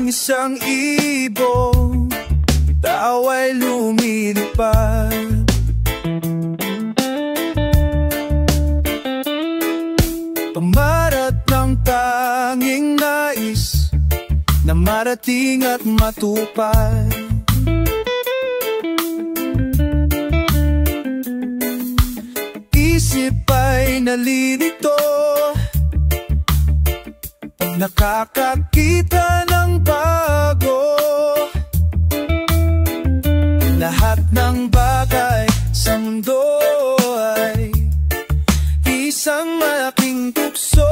ng isang ibon, tao ay lumilipad. Pamarat ng tanging nais na marating at matupad. Isip ay nalilito, nakakakita ng bago. Lahat ng bagay sa mundo ay isang malaking tukso.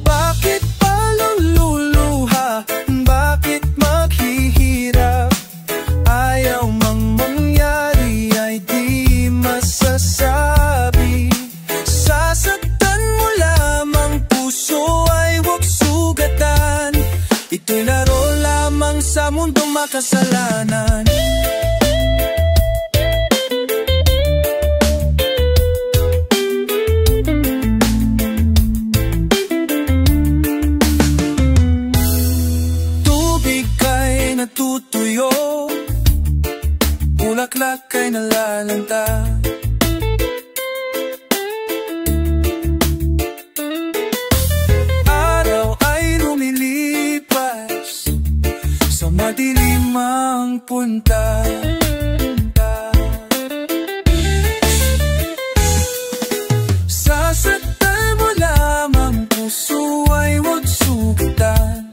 Bakit palululuha? Bakit maghihirap? Ayaw mang mangyari ay di masasabi. Sasaktan mo lamang, puso ay huwag sugatan. Ito'y laro lamang sa mundong makasalanan. Natutuyo, bulaklak ay nalalanta. Araw ay lumilipas sa madilimang punta. Sasaktan mo lamang, puso ay huwag sugatan.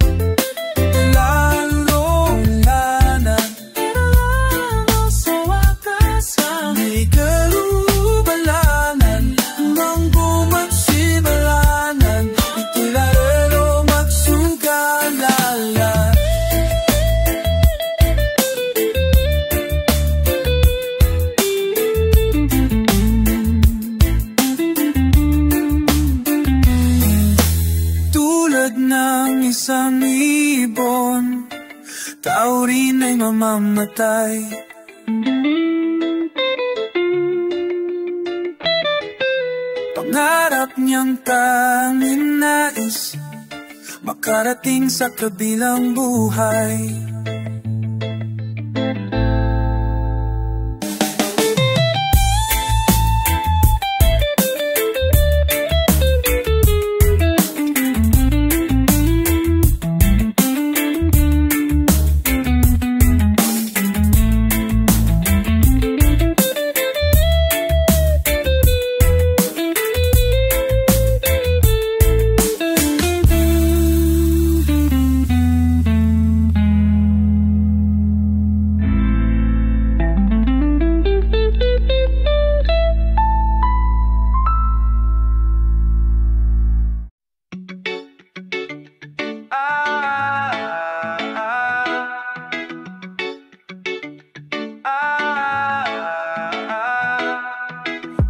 Ng isang ibon, tao rin ay mamamatay. Pangarap niyang tanging nais, makarating sa kabilang buhay.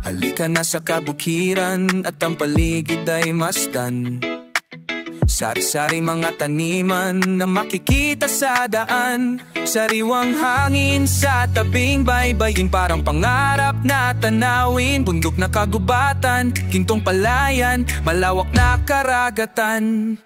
Halika na sa kabukiran at ang paligid ay masdan. Sari-sari mga taniman na makikita sa daan. Sariwang hangin sa tabing baybayin, parang pangarap na tanawin. Bundok na kagubatan, gintong palayan, malawak na karagatan.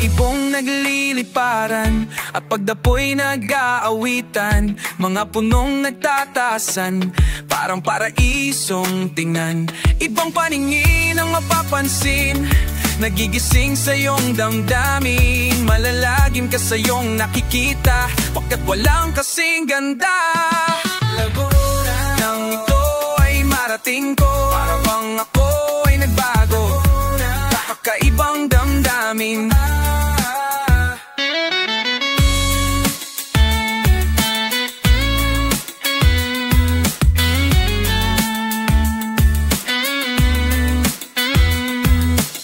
Ibong nagliliparan at pagdapoy nag-aawitan. Mga punong nagtatasan, parang paraisong tingnan. Ibang paningin ang mapapansin, nagigising sa iyong damdamin. Malalagim ka sa iyong nakikita, pagkat walang kasing ganda. Laguna nang ito ay marating ko, para bang ako ay nagbago. Kakaibang damdamin.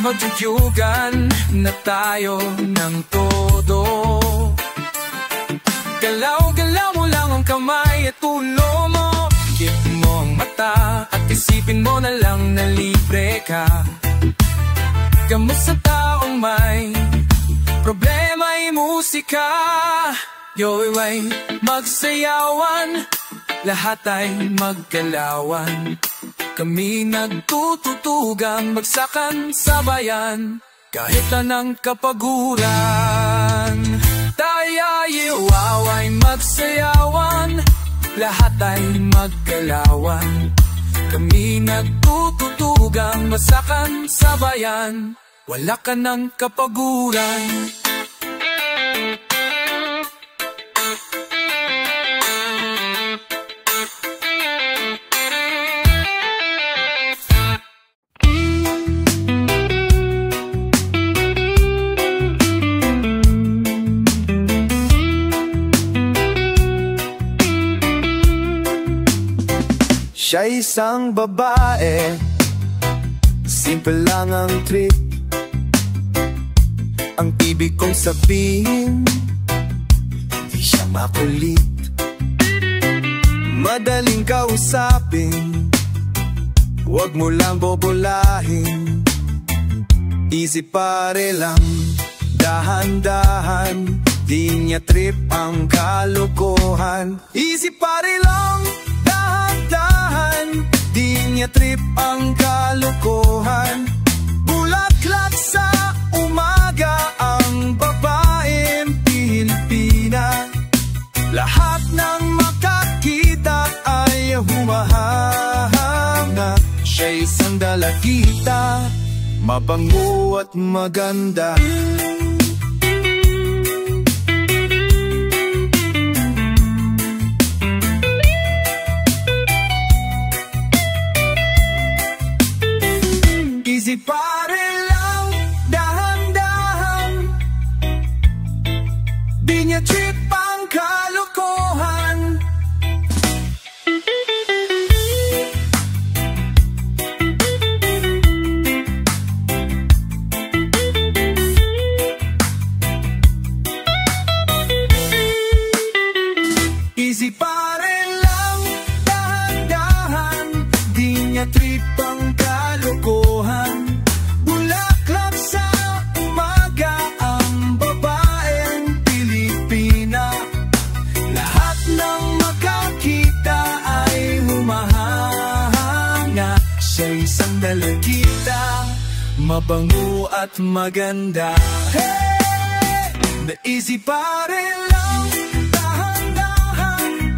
Magtutiyugan na tayo ng todo. Galaw-galaw mo lang ang kamay at ulo mo. Ikip mo ang mata at isipin mo na lang na libre ka. Gamot sa taong may problema ay musika. Yoy-way magsayawan, lahat ay maggalawan. Kami nagtututugang bagsakan sa bayan, kahit anong kapaguran. Tayo ay magsayawan, lahat ay maggalawan. Kami nagtututugang bagsakan sa bayan, wala ka ng kapaguran. Siya'y isang babae, simple lang ang trip. Ang ibig kong sabihin, di siya makulit. Madaling kausapin, huwag mo lang bobolahin. Easy pare lang, dahan-dahan, di niya trip ang kalokohan. Easy pare lang, dahan-dahan, di niya trip ang kalokohan. Bulaklak sa umaga ang babaeng Pilipina. Lahat ng makakita ay humahanga. Siya'y isang dalagita, mabango at maganda. Easy pare lang, dahan-dahan, di niya trip ang kalokohan. Easy pare lang, dahan-dahan, di niya trip ang kalokohan. Bulaklak sa umaga ang babaeng Pilipina. Lahat ng makakita ay humahanga. Siya'y isang dalagita, mabango at maganda. Hey! The easy pare lang, dahan-dahan,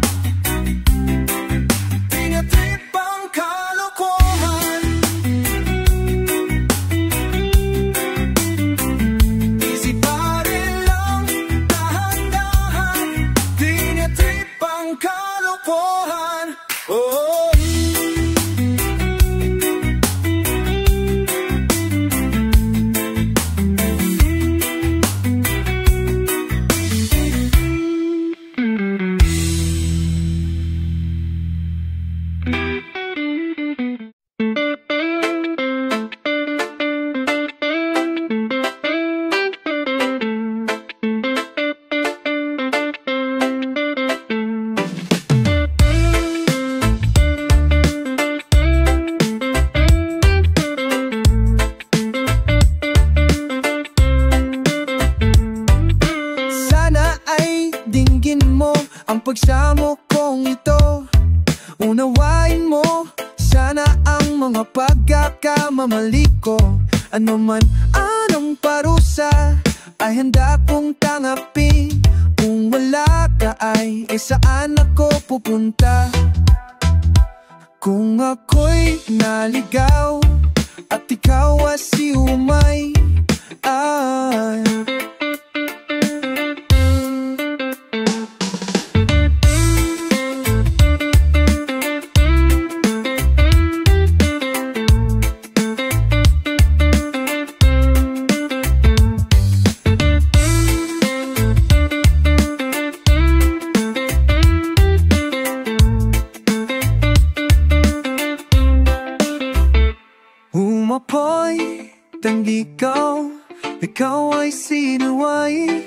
di niya trip ang kalokohan. Easy pare lang, dahan-dahan, di niya trip ang kalokohan. Oh. Ang pagsamo kong ito, unawain mo sana ang mga pagkakamamali ko. Ano man anong parusa ay handa kong tanggapin. Kung wala ka ay saan ako pupunta? Kung ako'y naligaw at ikaw ay siumay, ay umapoy, tanggi ikaw ay sinuway.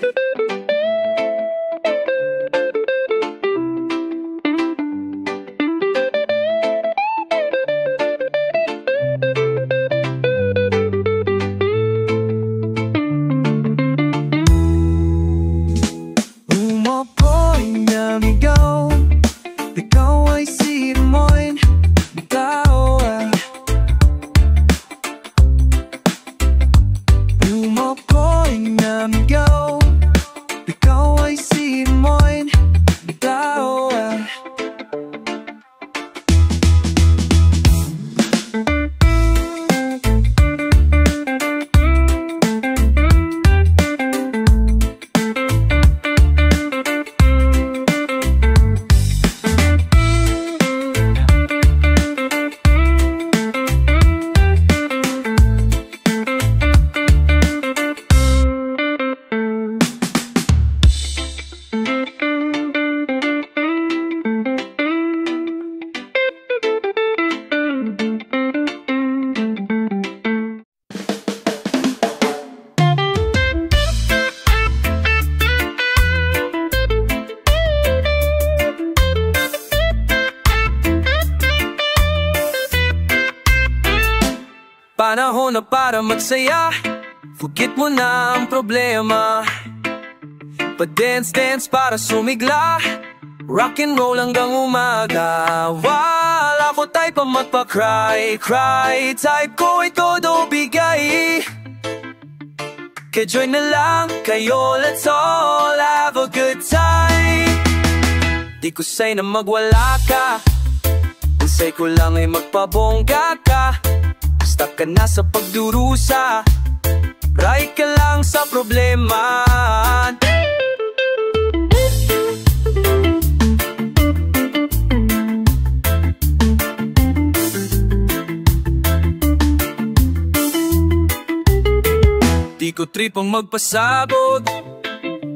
Panahon na para magsaya, forget mo na ang problema. Pa-dance-dance para sumigla, rock and roll hanggang umaga. Wala ko type pa magpa-cry. Type ko ay todo bigay. Kaya join na lang kayo, let's all have a good time. Di ko say na magwala ka, ang say ko lang ay magpabongga ka. Stuck ka na sa pagdurusa, right ka lang sa problema. Di ko trip ang magpasabog,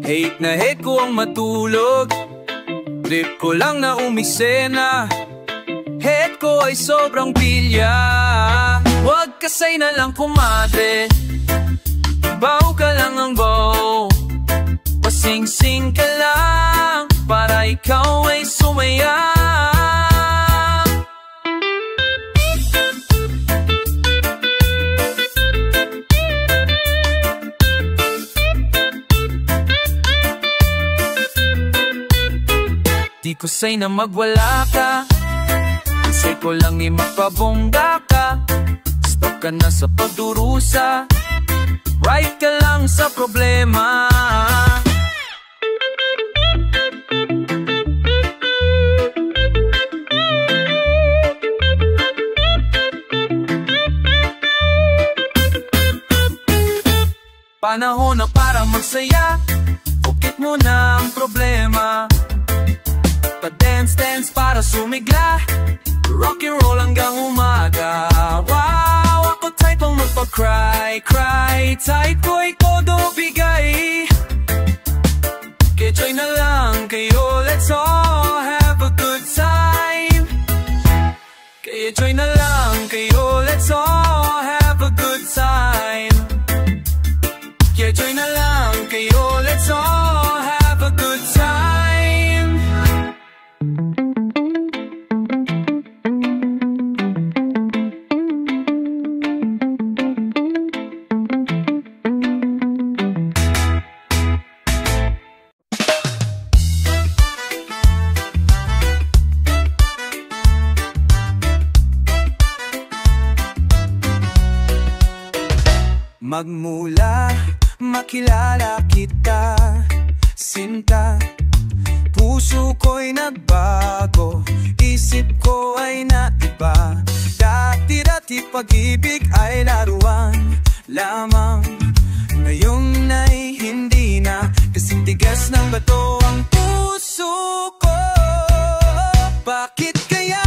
hate na hate ko ang matulog. Trip ko lang na umisena, head ko ay sobrang pilya. Huwag kasay na lang kumate, baw ka lang ang baw. Pasing-sing ka lang para ikaw ay sumaya. Di ko say na magwala ka, say ko lang ni magpabongga ka. Stop ka na sa pagdurusa, right ka lang sa problema. Panahon na para magsaya, forget mo na ang problema. Pa-dance-dance para sumigla, rock and roll hanggang umaga. Wow, ako type ang magpa-cry. Type ko ay todo bigay. Kaya join na lang kayo, let's all have a good time. Kaya join na lang kayo, let's all have a good time. Kaya join na lang kayo, let's all have a good time. Magmula makilala kita, sinta, puso ko'y nagbago, isip ko ay naiba. Dati-dati pag-ibig ay laruan lamang, ngayon ay hindi na, kasing tigas ng bato ang puso ko. Bakit kaya?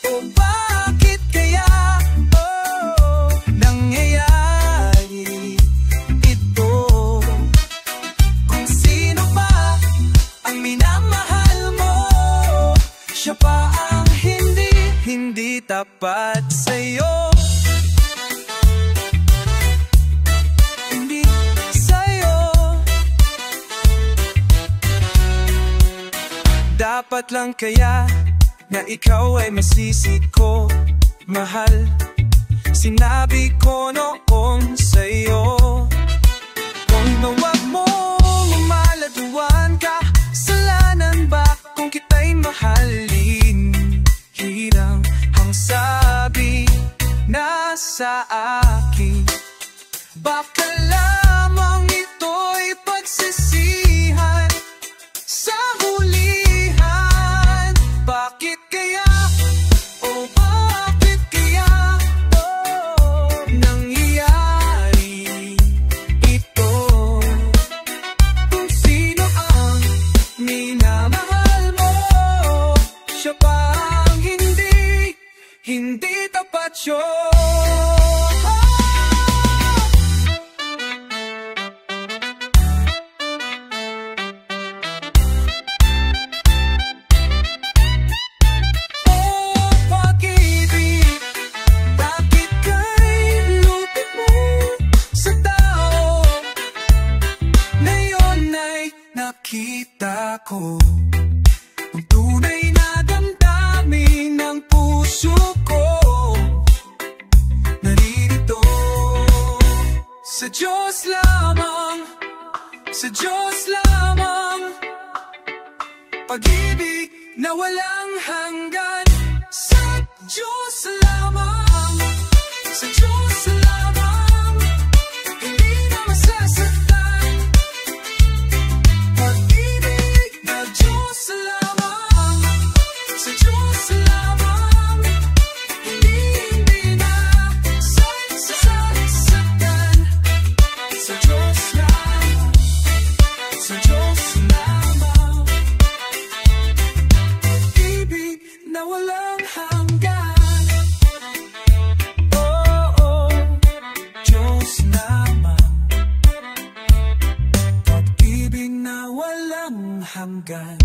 O bakit kaya? Oh, nangyayari ito? Kung sino ba ang minamahal mo, siya pa ang hindi tapat sa'yo. Hindi Dapat lang kaya na ikaw ay masisi ko, mahal. Sinabi ko noon sa'yo, kung nawag mo lumaladuan ka, kasalanan ba kung kita'y mahalin? Hirang ang sabi na sa akin, baka lamang ito'y pagsisihan sa hulihan. Bakit kaya? O bakit kaya nangyayari ito? Kung sino ang minamahal mo, siya pa ang hindi tapat yun. Nakita ko ang tunay na damdamin ng puso ko, naririto sa Diyos lamang, sa Diyos lamang. Pag-ibig na walang hanggan, sa Diyos lamang, sa Diyos lamang. Hindi na masasaktan, pag-ibig na Diyos lamang, sa Diyos lamang. Hindi na sasaktan, sa Diyos lamang, sa Diyos lamang. Pag-ibig na walang hanggan, oh, Diyos lamang. Pag-ibig na walang hanggan.